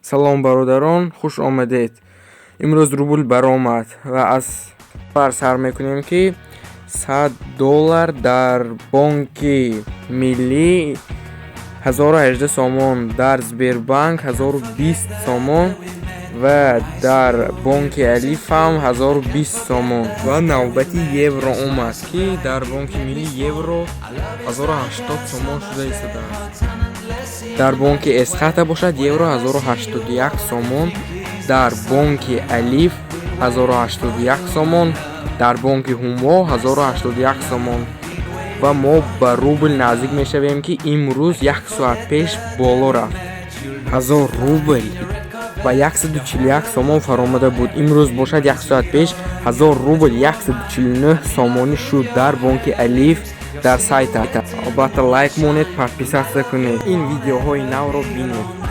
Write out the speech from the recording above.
Салом бародарон, хуш омадед. Имрӯз рубл баромад ва аз фарз сар мекунем ки $100 дар бонки миллӣ 1018 сомон, дар Сбербанк 1020 сомон ва дар бонки Алиф ҳам 1020 сомон. Ва навбати евро омад ки дар бонки миллӣ евро 1080 сомон шуда истодааст. дар бонки Эсхата бошад евро 1081 сомон, дар бонки Алиф 1081 сомон, дар бонки Ҳумо 1081 сомон. ва мо ба рубл наздик мешавем ки имрӯз 1 соат пеш боло рафт. 1000 рубл ба 141 сомон фаромада буд. Имрӯз бошад 1 соат пеш 1000 рубл 149 сомонӣ шуд дар бонки Алиф дар сайта. Албатта лайк монед, подписация кунед. Ин видеоҳои навро бинед.